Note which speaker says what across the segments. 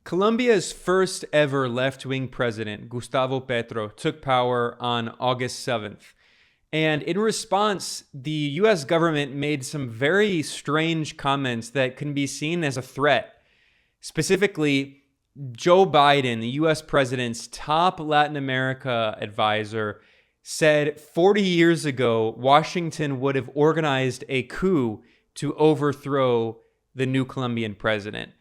Speaker 1: Colombia's first ever left-wing president, Gustavo Petro, took power on August 7th. And in response, the US government made some very strange comments that can be seen as a threat. Specifically, Joe Biden, the US president's top Latin America advisor, said 40 years ago, Washington would have organized a coup to overthrow the new Colombian president.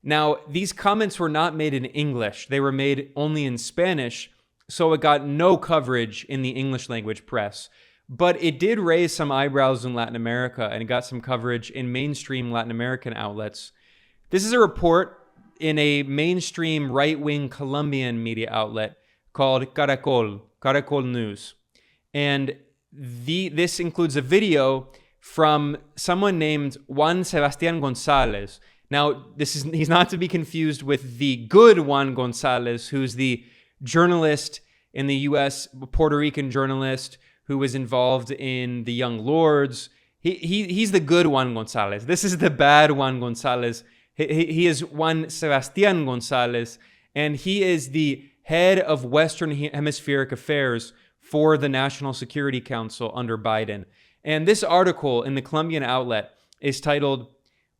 Speaker 1: Now, these comments were not made in English. They were made only in Spanish, so it got no coverage in the English language press. But it did raise some eyebrows in Latin America and it got some coverage in mainstream Latin American outlets. This is a report in a mainstream right-wing Colombian media outlet called Caracol News. And this includes a video from someone named Juan González. Now, he's not to be confused with the good Juan González, who's the journalist in the U.S., Puerto Rican journalist who was involved in the Young Lords. He's the good Juan González. This is the bad Juan González. He is Juan Sebastián González, and he is the head of Western Hemispheric Affairs for the National Security Council under Biden. And this article in the Colombian outlet is titled,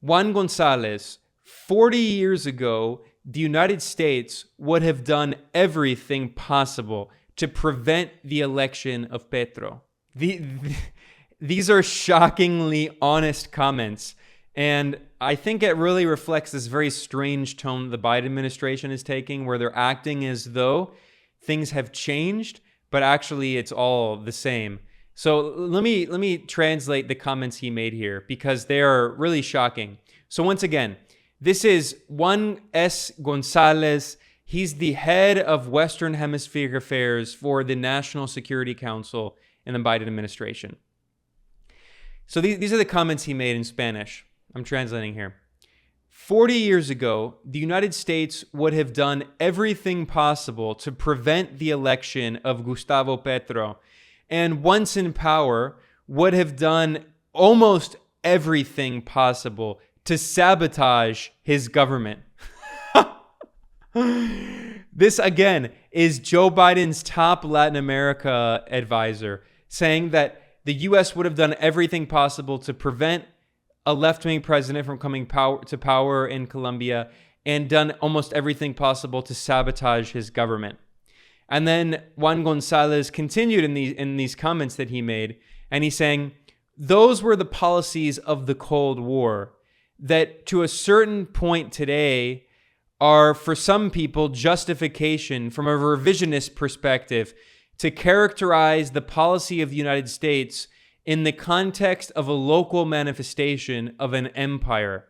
Speaker 1: Juan González, 40 years ago, the United States would have done everything possible to prevent the election of Petro. These are shockingly honest comments. And I think it really reflects this very strange tone the Biden administration is taking, where they're acting as though things have changed, but actually it's all the same. So let me translate the comments he made here because they are really shocking. So once again, this is Juan S. González. He's the head of Western Hemispheric Affairs for the National Security Council in the Biden administration. So these are the comments he made in Spanish. I'm translating here. 40 years ago, the United States would have done everything possible to prevent the election of Gustavo Petro, and once in power, would have done almost everything possible to sabotage his government. This, again, is Joe Biden's top Latin America advisor saying that the U.S. would have done everything possible to prevent a left-wing president from coming to power in Colombia and done almost everything possible to sabotage his government. And then Juan González continued in these comments that he made, and he's saying, those were the policies of the Cold War that to a certain point today are, for some people, justification from a revisionist perspective to characterize the policy of the United States in the context of a local manifestation of an empire.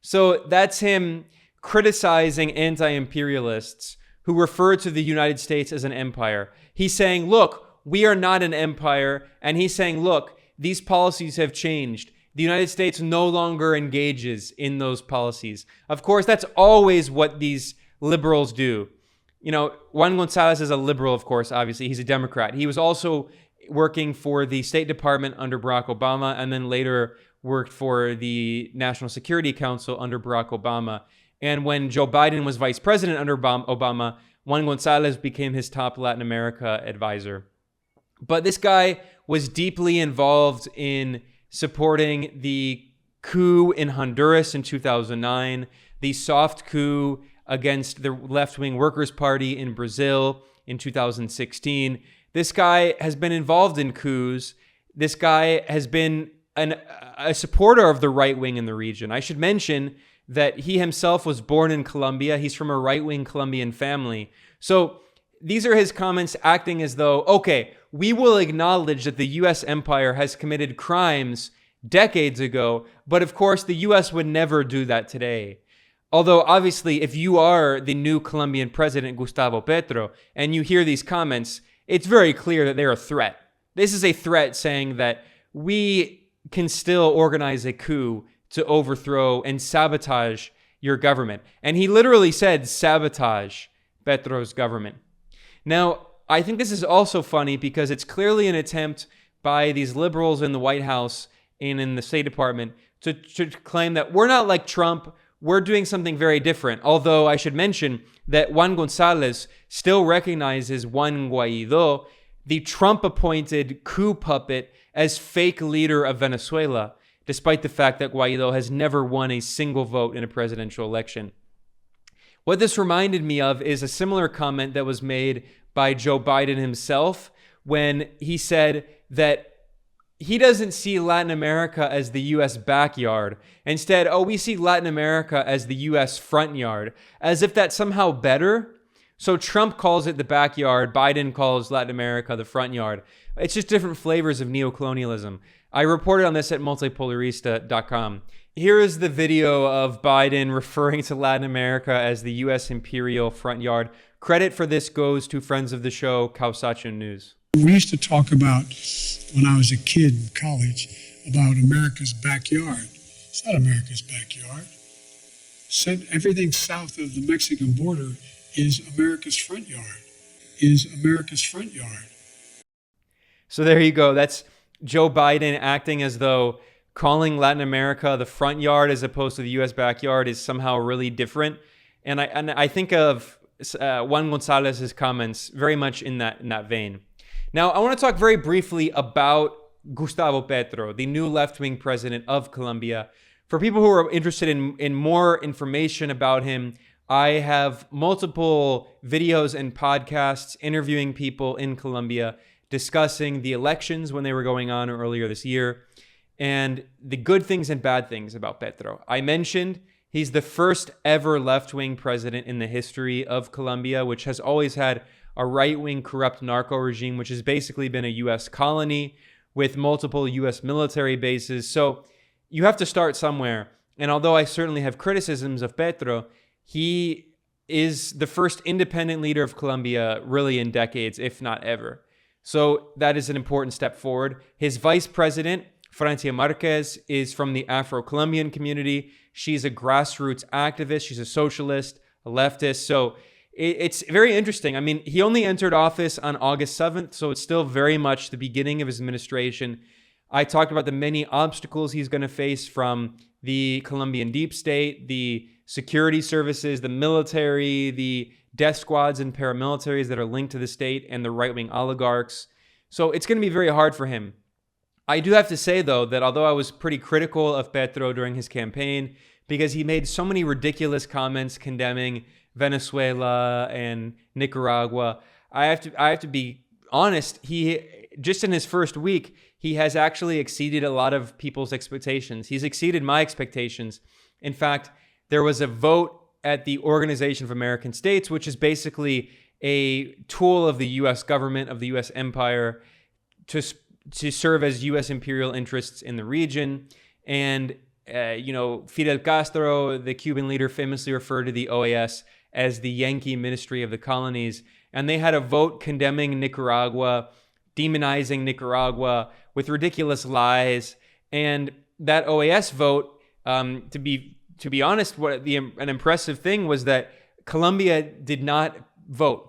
Speaker 1: So that's him criticizing anti-imperialists who refer to the United States as an empire. He's saying, look, we are not an empire. And he's saying, look, these policies have changed. The United States no longer engages in those policies. Of course, that's always what these liberals do. You know, Juan González is a liberal, of course, obviously. He's a Democrat. He was also working for the State Department under Barack Obama and then later worked for the National Security Council under Barack Obama. And when Joe Biden was vice president under Obama, Juan González became his top Latin America advisor. But this guy was deeply involved in supporting the coup in Honduras in 2009, the soft coup against the left-wing Workers' Party in Brazil in 2016. This guy has been involved in coups. This guy has been a supporter of the right wing in the region. I should mention that he himself was born in Colombia. He's from a right-wing Colombian family. So these are his comments acting as though, okay, we will acknowledge that the U.S. empire has committed crimes decades ago, but of course the U.S. would never do that today. Although obviously if you are the new Colombian president, Gustavo Petro, and you hear these comments, it's very clear that they're a threat. This is a threat saying that we can still organize a coup to overthrow and sabotage your government. And he literally said sabotage Petro's government. Now, I think this is also funny because it's clearly an attempt by these liberals in the White House and in the State Department to claim that we're not like Trump. we're doing something very different. Although I should mention that Juan González still recognizes Juan Guaidó, the Trump-appointed coup puppet, as fake leader of Venezuela, despite the fact that Guaidó has never won a single vote in a presidential election. What this reminded me of is a similar comment that was made by Joe Biden himself when he said that he doesn't see Latin America as the U.S. backyard. Instead, we see Latin America as the U.S. front yard, as if that's somehow better. So Trump calls it the backyard, Biden calls Latin America the front yard. It's just different flavors of neocolonialism. I reported on this at multipolarista.com. Here is the video of Biden referring to Latin America as the U.S. imperial front yard. Credit for this goes to friends of the show, Causation News.
Speaker 2: We used to talk about, when I was a kid in college, about America's backyard. It's not America's backyard. Everything south of the Mexican border is America's front yard.
Speaker 1: So there you go. That's Joe Biden acting as though calling Latin America the front yard as opposed to the U.S. backyard is somehow really different. And I think of Juan González's comments very much in that vein. Now, I want to talk very briefly about Gustavo Petro, the new left-wing president of Colombia. For people who are interested in more information about him, I have multiple videos and podcasts interviewing people in Colombia discussing the elections when they were going on earlier this year and the good things and bad things about Petro. I mentioned he's the first ever left-wing president in the history of Colombia, which has always had a right-wing corrupt narco regime, which has basically been a U.S. colony with multiple U.S. military bases. So you have to start somewhere. And although I certainly have criticisms of Petro, he is the first independent leader of Colombia really in decades, if not ever. So that is an important step forward. His vice president, Francia Marquez, is from the Afro-Colombian community. She's a grassroots activist. She's a socialist, a leftist. So it's very interesting. I mean, he only entered office on August 7th, so it's still very much the beginning of his administration. I talked about the many obstacles he's going to face from the Colombian deep state, the security services, the military, the death squads and paramilitaries that are linked to the state, and the right-wing oligarchs. So it's going to be very hard for him. I do have to say, though, that although I was pretty critical of Petro during his campaign because he made so many ridiculous comments condemning Venezuela and Nicaragua, I have to be honest. He just in his first week, he has actually exceeded a lot of people's expectations. He's exceeded my expectations. In fact, there was a vote at the Organization of American States, which is basically a tool of the U.S. government, of the U.S. empire, to serve as U.S. imperial interests in the region. And, Fidel Castro, the Cuban leader, famously referred to the OAS as the Yankee Ministry of the Colonies. And they had a vote condemning Nicaragua, demonizing Nicaragua with ridiculous lies. And that OAS vote, to be honest, an impressive thing was that Colombia did not vote.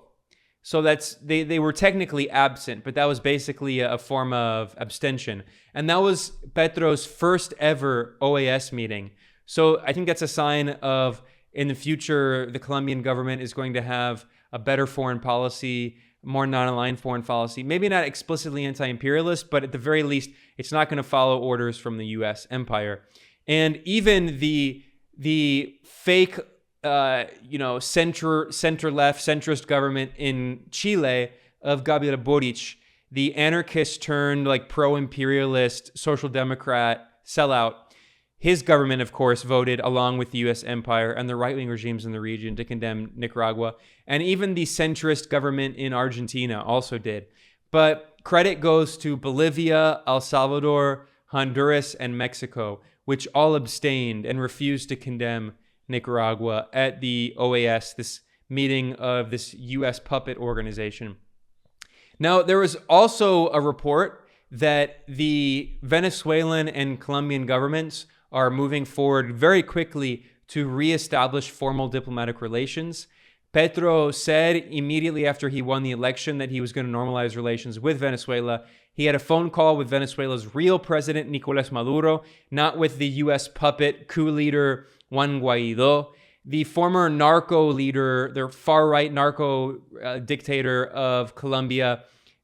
Speaker 1: So they were technically absent, but that was basically a form of abstention. And that was Petro's first ever OAS meeting. So I think that's a sign of, in the future, the Colombian government is going to have a better foreign policy, more non-aligned foreign policy. Maybe not explicitly anti-imperialist, but at the very least, it's not going to follow orders from the U.S. empire. And even the fake center-left, centrist government in Chile of Gabriel Boric, the anarchist turned pro-imperialist social democrat sellout, his government, of course, voted along with the U.S. empire and the right-wing regimes in the region to condemn Nicaragua. And even the centrist government in Argentina also did. But credit goes to Bolivia, El Salvador, Honduras, and Mexico, which all abstained and refused to condemn Nicaragua at the OAS, this meeting of this U.S. puppet organization. Now, there was also a report that the Venezuelan and Colombian governments are moving forward very quickly to reestablish formal diplomatic relations. Petro said immediately after he won the election that he was going to normalize relations with Venezuela. He had a phone call with Venezuela's real president, Nicolás Maduro, not with the U.S. puppet coup leader Juan Guaido, the former narco leader, the far-right narco dictator of Colombia,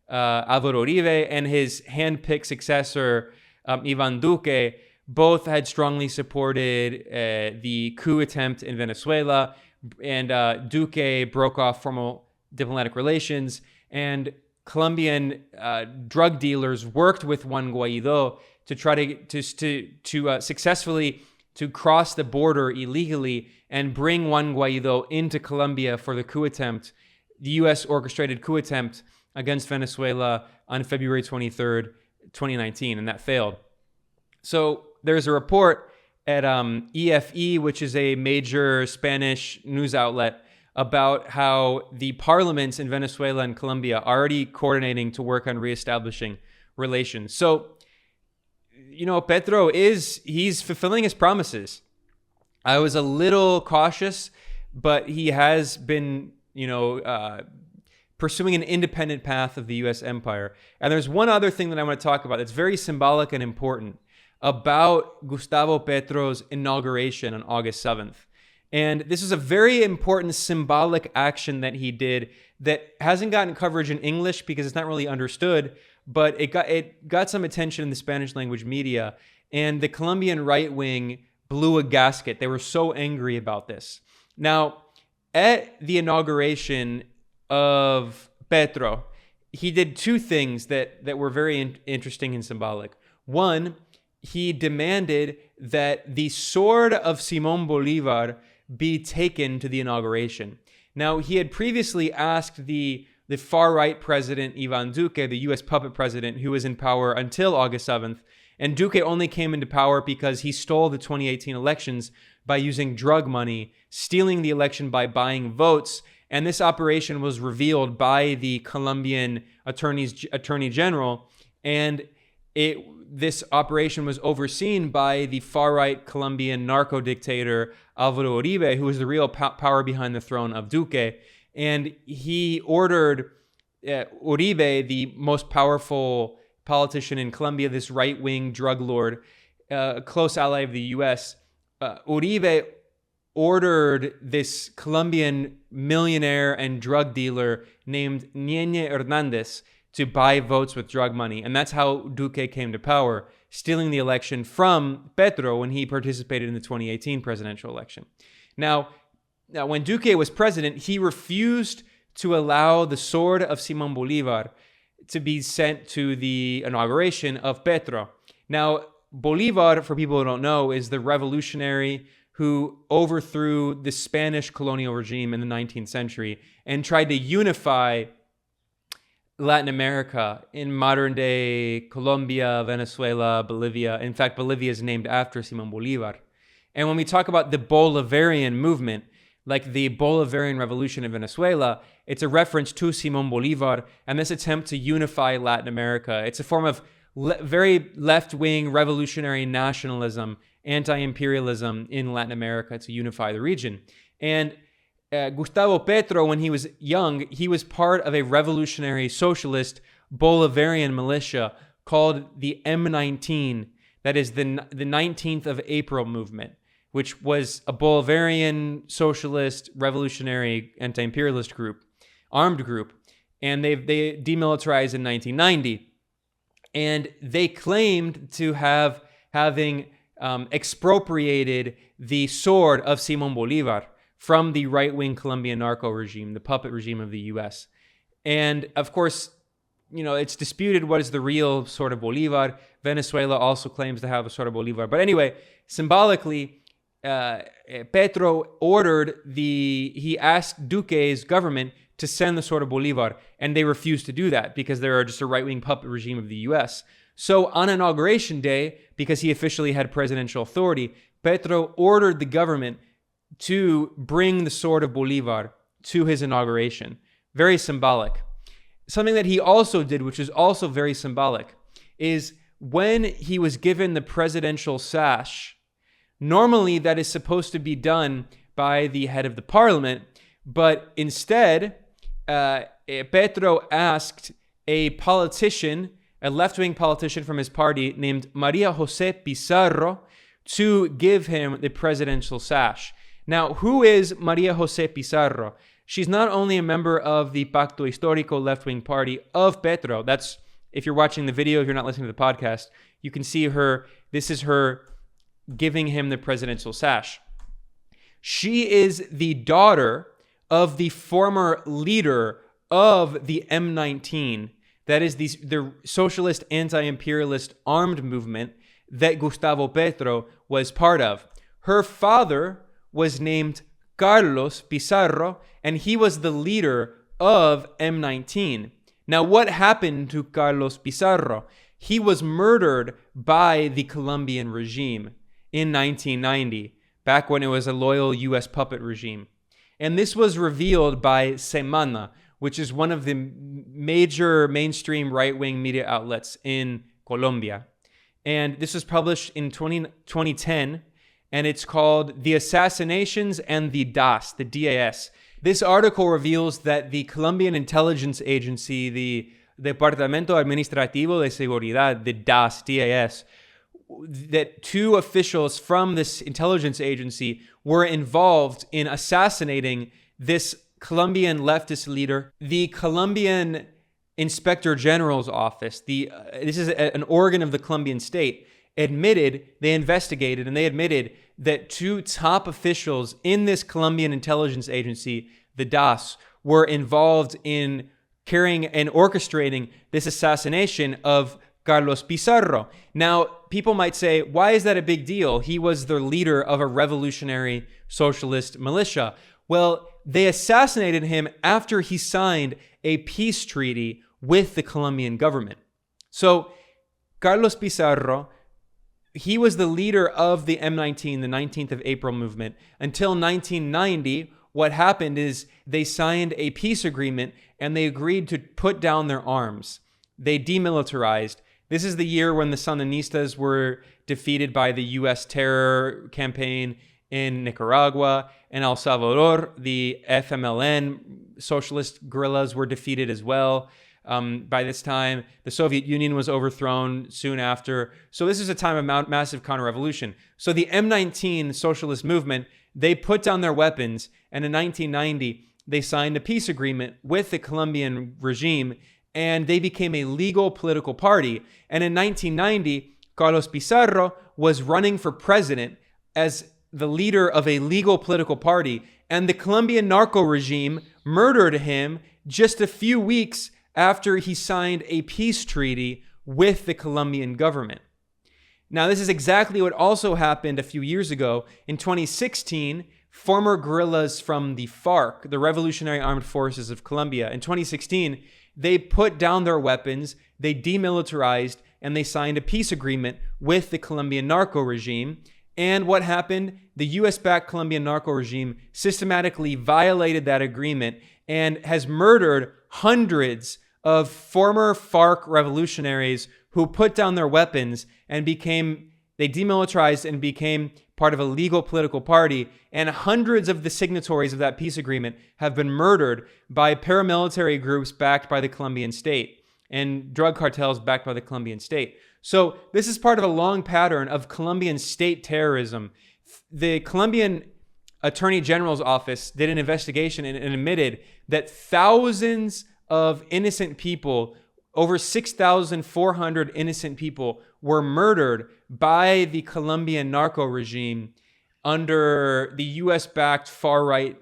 Speaker 1: Álvaro Uribe, and his hand-picked successor, Iván Duque, both had strongly supported the coup attempt in Venezuela, and Duque broke off formal diplomatic relations, and Colombian drug dealers worked with Juan Guaido to try to successfully to cross the border illegally and bring Juan Guaido into Colombia for the coup attempt, the U.S. orchestrated coup attempt against Venezuela on February 23rd, 2019, and that failed. So there's a report at EFE, which is a major Spanish news outlet, about how the parliaments in Venezuela and Colombia are already coordinating to work on reestablishing relations. So, Petro he's fulfilling his promises. I was a little cautious, but he has been, pursuing an independent path of the U.S. empire. And there's one other thing that I want to talk about that's very symbolic and important about Gustavo Petro's inauguration on August 7th. And this is a very important symbolic action that he did that hasn't gotten coverage in English because it's not really understood, but it got some attention in the Spanish language media. And the Colombian right wing blew a gasket. They were so angry about this. Now, at the inauguration of Petro, he did two things that were very interesting and symbolic. One, he demanded that the sword of Simón Bolívar be taken to the inauguration. Now, he had previously asked the far-right president, Iván Duque, the U.S. puppet president, who was in power until August 7th, and Duque only came into power because he stole the 2018 elections by using drug money, stealing the election by buying votes, and this operation was revealed by the Colombian Attorney General, and this operation was overseen by the far-right Colombian narco dictator Álvaro Uribe, who was the real power behind the throne of Duque. And he ordered Uribe, the most powerful politician in Colombia, this right-wing drug lord, a close ally of the U.S., Uribe ordered this Colombian millionaire and drug dealer named Ñeñe Hernández to buy votes with drug money. And that's how Duque came to power, stealing the election from Petro when he participated in the 2018 presidential election. Now, when Duque was president, he refused to allow the sword of Simón Bolívar to be sent to the inauguration of Petro. Now, Bolívar, for people who don't know, is the revolutionary who overthrew the Spanish colonial regime in the 19th century and tried to unify Latin America in modern-day Colombia, Venezuela, Bolivia. In fact, Bolivia is named after Simón Bolívar. And when we talk about the Bolivarian movement, like the Bolivarian Revolution in Venezuela, it's a reference to Simón Bolívar and this attempt to unify Latin America. It's a form of very left-wing revolutionary nationalism, anti-imperialism in Latin America to unify the region. And Gustavo Petro, when he was young, he was part of a revolutionary socialist Bolivarian militia called the M19, that is the 19th of April movement, which was a Bolivarian socialist revolutionary anti-imperialist group, armed group, and they demilitarized in 1990. And they claimed to having expropriated the sword of Simón Bolívar from the right-wing Colombian narco regime, the puppet regime of the U.S. And of course, it's disputed what is the real sword of Bolívar. Venezuela also claims to have a sword of Bolívar. But anyway, symbolically, Petro he asked Duque's government to send the sword of Bolívar, and they refused to do that because they're just a right-wing puppet regime of the U.S. So on Inauguration Day, because he officially had presidential authority, Petro ordered the government to bring the sword of Bolívar to his inauguration. Very symbolic. Something that he also did, which is also very symbolic, is when he was given the presidential sash, normally that is supposed to be done by the head of the parliament, but instead, Petro asked a politician, a left-wing politician from his party named Maria José Pizarro, to give him the presidential sash. Now, who is Maria José Pizarro? She's not only a member of the Pacto Histórico left-wing party of Petro. That's, if you're watching the video, if you're not listening to the podcast, you can see her. This is her giving him the presidential sash. She is the daughter of the former leader of the M19, that is the socialist anti-imperialist armed movement that Gustavo Petro was part of. Her father was named Carlos Pizarro, and he was the leader of M19. Now, what happened to Carlos Pizarro? He was murdered by the Colombian regime in 1990, back when it was a loyal U.S. puppet regime. And this was revealed by Semana, which is one of the major mainstream right-wing media outlets in Colombia. And this was published in 2010, and it's called The Assassinations and the DAS, the DAS. This article reveals that the Colombian intelligence agency, the Departamento Administrativo de Seguridad, the DAS, that two officials from this intelligence agency were involved in assassinating this Colombian leftist leader. The Colombian Inspector General's office, this is an organ of the Colombian state, they investigated and they admitted that two top officials in this Colombian intelligence agency, the DAS, were involved in carrying and orchestrating this assassination of Carlos Pizarro. Now, people might say, why is that a big deal? He was the leader of a revolutionary socialist militia. Well, they assassinated him after he signed a peace treaty with the Colombian government. So, Carlos Pizarro, he was the leader of the M19, the 19th of April movement. Until 1990, what happened is they signed a peace agreement and they agreed to put down their arms. They demilitarized. This is the year when the Sandinistas were defeated by the U.S. terror campaign in Nicaragua. In El Salvador, the FMLN socialist guerrillas were defeated as well. By this time, the Soviet Union was overthrown soon after. So this is a time of massive counter-revolution. So the M19 socialist movement, they put down their weapons, and in 1990, they signed a peace agreement with the Colombian regime, and they became a legal political party. And in 1990, Carlos Pizarro was running for president as the leader of a legal political party, and the Colombian narco regime murdered him just a few weeks after he signed a peace treaty with the Colombian government. Now, this is exactly what also happened a few years ago. In 2016, former guerrillas from the FARC, the Revolutionary Armed Forces of Colombia, in 2016, they put down their weapons, they demilitarized, and they signed a peace agreement with the Colombian narco regime. And what happened? The US-backed Colombian narco regime systematically violated that agreement and has murdered hundreds of former FARC revolutionaries who put down their weapons and they demilitarized and became part of a legal political party. And hundreds of the signatories of that peace agreement have been murdered by paramilitary groups backed by the Colombian state and drug cartels backed by the Colombian state. So this is part of a long pattern of Colombian state terrorism. The Colombian Attorney General's office did an investigation and admitted that thousands of innocent people, over 6,400 innocent people, were murdered by the Colombian narco regime under the US-backed far-right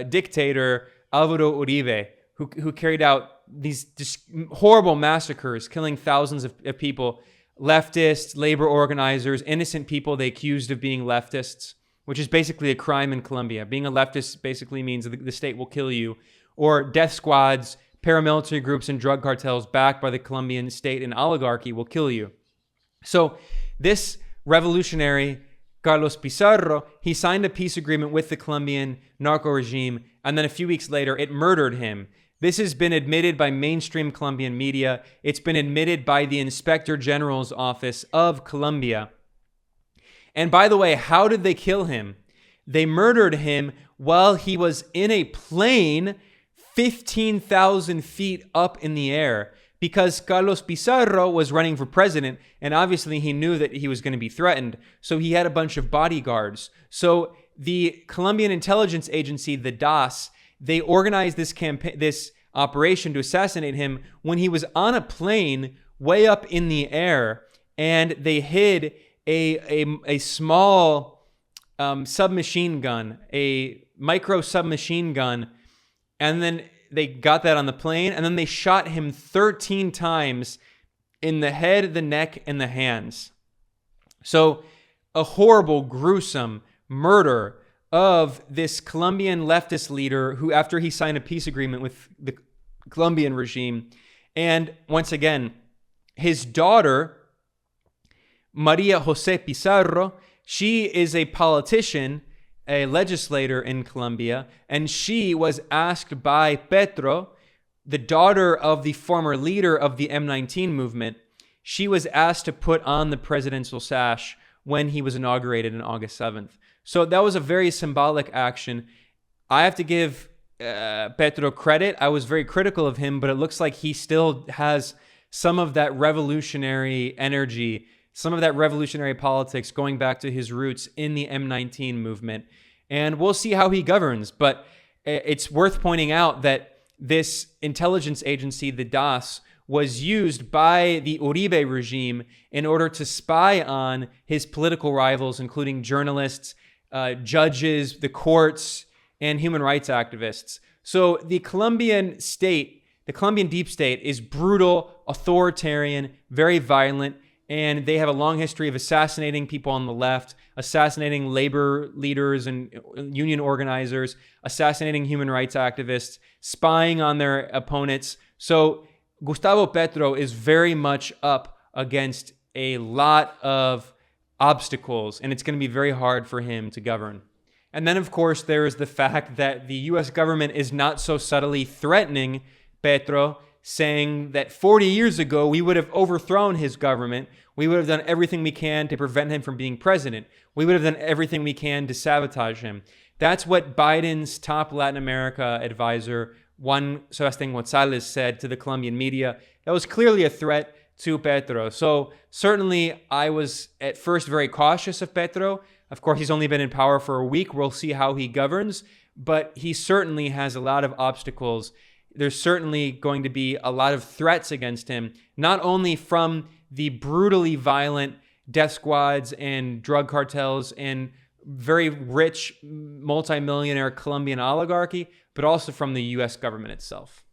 Speaker 1: dictator Álvaro Uribe, who carried out these just horrible massacres, killing thousands of people, leftists, labor organizers, innocent people they accused of being leftists, which is basically a crime in Colombia. Being a leftist basically means that the state will kill you, or death squads, paramilitary groups, and drug cartels backed by the Colombian state and oligarchy will kill you. So this revolutionary, Carlos Pizarro, he signed a peace agreement with the Colombian narco regime, and then a few weeks later, it murdered him. This has been admitted by mainstream Colombian media. It's been admitted by the Inspector General's office of Colombia. And by the way, how did they kill him? They murdered him while he was in a plane 15,000 feet up in the air. because Carlos Pizarro was running for president, and obviously he knew that he was going to be threatened. So he had a bunch of bodyguards. So the Colombian intelligence agency, the DAS, they organized this operation to assassinate him when he was on a plane way up in the air, and they hid a small submachine gun, a micro submachine gun, and then they got that on the plane, and then they shot him 13 times in the head, the neck, and the hands. So a horrible, gruesome murder of this Colombian leftist leader who, after he signed a peace agreement with the Colombian regime, and once again, his daughter, Maria Jose Pizarro, she is a politician, a legislator in Colombia, and she was asked by Petro, the daughter of the former leader of the M19 movement, she was asked to put on the presidential sash when he was inaugurated on August 7th. So that was a very symbolic action. I have to give Petro credit. I was very critical of him, but it looks like he still has some of that revolutionary energy, some of that revolutionary politics going back to his roots in the M19 movement. And we'll see how he governs. But it's worth pointing out that this intelligence agency, the DAS, was used by the Uribe regime in order to spy on his political rivals, including journalists, judges, the courts, and human rights activists. So the Colombian state, the Colombian deep state, is brutal, authoritarian, very violent, and they have a long history of assassinating people on the left, assassinating labor leaders and union organizers, assassinating human rights activists, spying on their opponents. So Gustavo Petro is very much up against a lot of obstacles, and it's going to be very hard for him to govern. And then, of course, there is the fact that the U.S. government is not so subtly threatening Petro, saying that 40 years ago, we would have overthrown his government. We would have done everything we can to prevent him from being president. We would have done everything we can to sabotage him. That's what Biden's top Latin America advisor, Juan González, said to the Colombian media. That was clearly a threat to Petro. So certainly I was at first very cautious of Petro. Of course, he's only been in power for a week. We'll see how he governs, but he certainly has a lot of obstacles. There's certainly going to be a lot of threats against him, not only from the brutally violent death squads and drug cartels and very rich multimillionaire Colombian oligarchy, but also from the U.S. government itself.